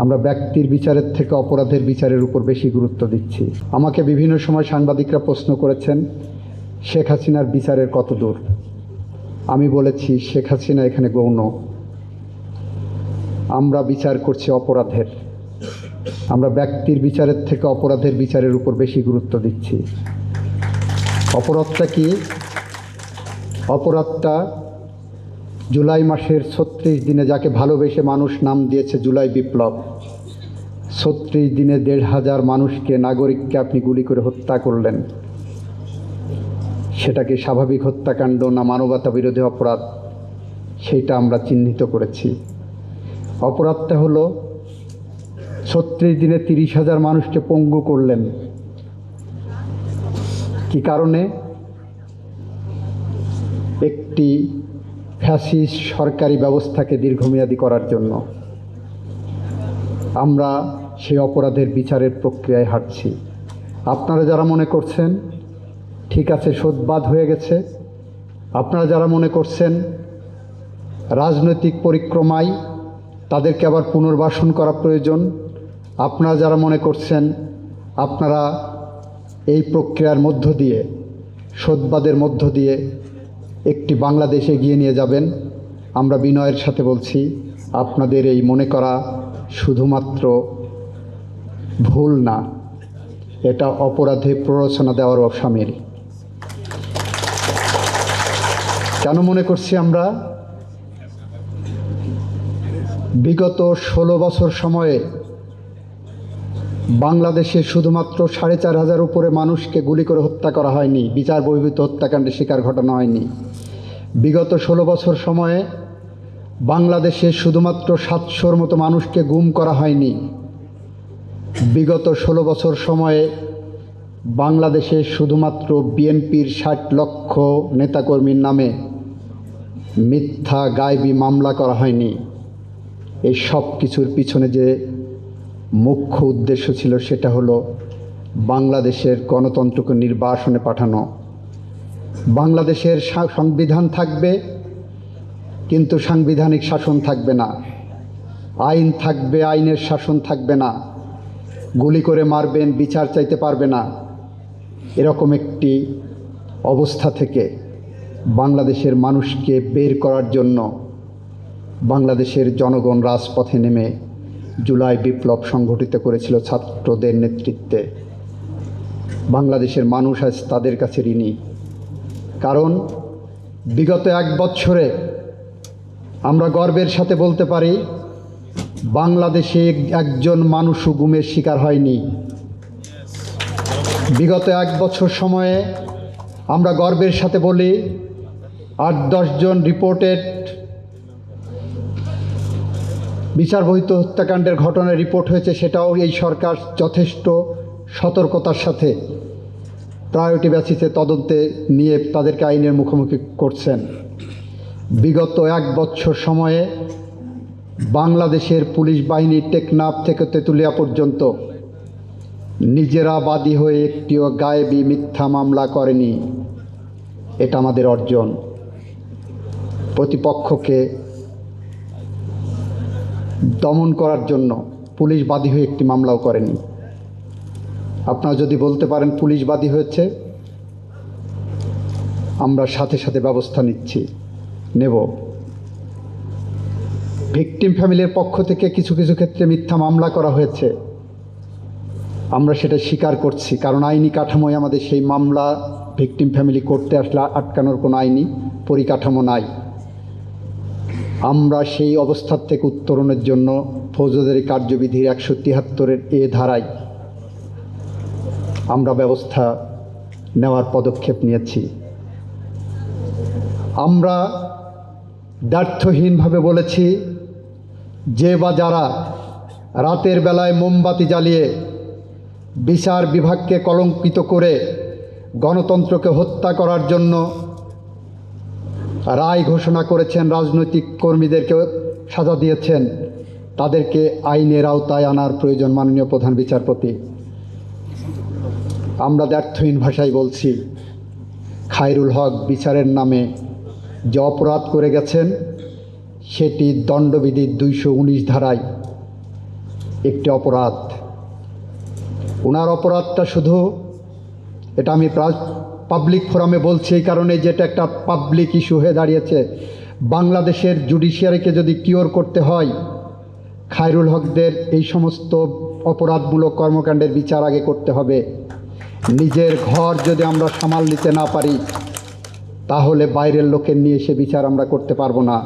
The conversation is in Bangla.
আমরা ব্যক্তির বিচারের থেকে অপরাধের বিচারের উপর বেশি গুরুত্ব দিচ্ছি। আমাকে বিভিন্ন সময় সাংবাদিকরা প্রশ্ন করেছেন শেখ হাসিনার বিচারের কত দূর। আমি বলেছি শেখ হাসিনা এখানে গৌণ। আমরা বিচার করছি অপরাধের। আমরা ব্যক্তির বিচারের থেকে অপরাধের বিচারের উপর বেশি গুরুত্ব দিচ্ছি। অপরাধটা কি? অপরাধটা জুলাই মাসের ৩৬ দিনে যাকে ভালোবেসে মানুষ নাম দিয়েছে জুলাই বিপ্লব, ৩৬ দিনে ১,৫০০ মানুষকে, নাগরিককে আপনি গুলি করে হত্যা করলেন। সেটাকে স্বাভাবিক হত্যাকাণ্ড না মানবতা বিরোধী অপরাধ, সেইটা আমরা চিহ্নিত করেছি। অপরাধটা হলো ৩৬ দিনে ৩০,০০০ মানুষকে পঙ্গু করলেন। কি কারণে? একটি ফ্যাসিস্ট সরকারি ব্যবস্থাকে দীর্ঘমেয়াদী করার জন্য। আমরা সেই অপরাধের বিচারের প্রক্রিয়ায় হাঁটছি। আপনারা যারা মনে করছেন ঠিক আছে শোধবাদ হয়ে গেছে, আপনারা যারা মনে করছেন রাজনৈতিক পরিক্রমায় তাদেরকে আবার পুনর্বাসন করা প্রয়োজন, আপনারা যারা মনে করছেন আপনারা এই প্রক্রিয়ার মধ্য দিয়ে, শোধবাদের মধ্য দিয়ে একটি বাংলাদেশ এগিয়ে নিয়ে যাবেন, আমরা বিনয়ের সাথে বলছি আপনাদের এই মনে করা শুধুমাত্র ভুল না, এটা অপরাধে প্ররোচনা দেওয়ারও শামিল। কেন মনে করছি আমরা? বিগত ১৬ বছর সময়ে বাংলাদেশে শুধুমাত্র ৪,৫০০ উপরে মানুষকে গুলি করে হত্যা করা হয়নি, বিচার বহির্ভূত হত্যাকাণ্ডের শিকার ঘটানো হয়নি। বিগত ১৬ বছর সময়ে বাংলাদেশে শুধুমাত্র ৭০০-র মতো মানুষকে গুম করা হয়নি। বিগত ১৬ বছর সময়ে বাংলাদেশে শুধুমাত্র বিএনপির ৬০ লক্ষ নেতাকর্মীর নামে মিথ্যা গায়েবী মামলা করা হয়নি। এই সব কিছুর পিছনে যে মুখ্য উদ্দেশ্য ছিল সেটা হলো বাংলাদেশের গণতন্ত্রকে নির্বাসনে পাঠানো। বাংলাদেশের সংবিধান থাকবে কিন্তু সাংবিধানিক শাসন থাকবে না, আইন থাকবে আইনের শাসন থাকবে না, গুলি করে মারবেন বিচার চাইতে পারবে না, এরকম একটি অবস্থা থেকে বাংলাদেশের মানুষকে বের করার জন্য বাংলাদেশের জনগণ রাজপথে নেমে জুলাই বিপ্লব সংগঠিত করেছিল ছাত্রদের নেতৃত্বে। বাংলাদেশের মানুষ আজ তাদের কাছে ঋণী। কারণ বিগত ১ বছরে আমরা গর্বের সাথে বলতে পারি বাংলাদেশে একজন মানুষও গুমের শিকার হয়নি। বিগত ১ বছর সময়ে আমরা গর্বের সাথে বলি ৮-১০ জন রিপোর্টেড বিচার বহির্ভূত হত্যাকাণ্ডের ঘটনায় রিপোর্ট হয়েছে, সেটাও এই সরকার যথেষ্ট সতর্কতার সাথে প্রায়োরিটি বেসিসে তদন্তে নিয়ে তাদেরকে আইনের মুখোমুখি করছেন। বিগত ১ বছর সময়ে বাংলাদেশের পুলিশ বাহিনী টেকনাফ থেকে তেঁতুলিয়া পর্যন্ত নিজেরা বাদী হয়ে একটিও গায়েবী মিথ্যা মামলা করেনি। এটা আমাদের অর্জন। প্রতিপক্ষকে দমন করার জন্য পুলিশ বাদী হয়ে একটি মামলাও করেনি। আপনারা যদি বলতে পারেন পুলিশ বাদী হয়েছে, আমরা সাথে সাথে ব্যবস্থা নেব। ভিকটিম ফ্যামিলির পক্ষ থেকে কিছু কিছু ক্ষেত্রে মিথ্যা মামলা করা হয়েছে, আমরা সেটা স্বীকার করছি। কারণ আইনি কাঠামোয় আমাদের সেই মামলা ভিকটিম ফ্যামিলি করতে আসলে আটকানোর কোনো আইনি পরিকাঠামো নাই। আমরা সেই অবস্থার থেকে উত্তরণের জন্য ফৌজদারি কার্যবিধির ১৭৩-এর এ ধারায় আমরা ব্যবস্থা নেওয়ার পদক্ষেপ নিয়েছি। আমরা দ্ব্যর্থহীনভাবে বলেছি যে বা যারা রাতের বেলায় মোমবাতি জ্বালিয়ে বিচার বিভাগকে কলঙ্কিত করে গণতন্ত্রকে হত্যা করার জন্য রায় ঘোষণা করেছেন, রাজনৈতিক কর্মীদেরকে সাজা দিয়েছেন, তাদেরকে আইনের আওতায় আনার প্রয়োজন মাননীয় প্রধান বিচারপতি। আমরা দ্ব্যর্থহীন ভাষায় বলছি খায়রুল হক বিচারের নামে যে অপরাধ করে গেছেন সেটি দণ্ডবিধির ২১৯ ধারায় একটি অপরাধ। ওনার অপরাধটা শুধু, এটা আমি পাবলিক ফোরামে বলছি এই কারণে যেটা একটা পাবলিক ইস্যু হয়ে দাঁড়িয়েছে, বাংলাদেশের জুডিশিয়ারিকে যদি কিওর করতে হয়, খায়রুল হকদের এই সমস্ত অপরাধমূলক কর্মকাণ্ডের বিচার আগে করতে হবে। নিজের ঘর যদি আমরা সামাল নিতে না পারি, তাহলে বাইরের লোকের নিয়ে সে বিচার আমরা করতে পারবো না।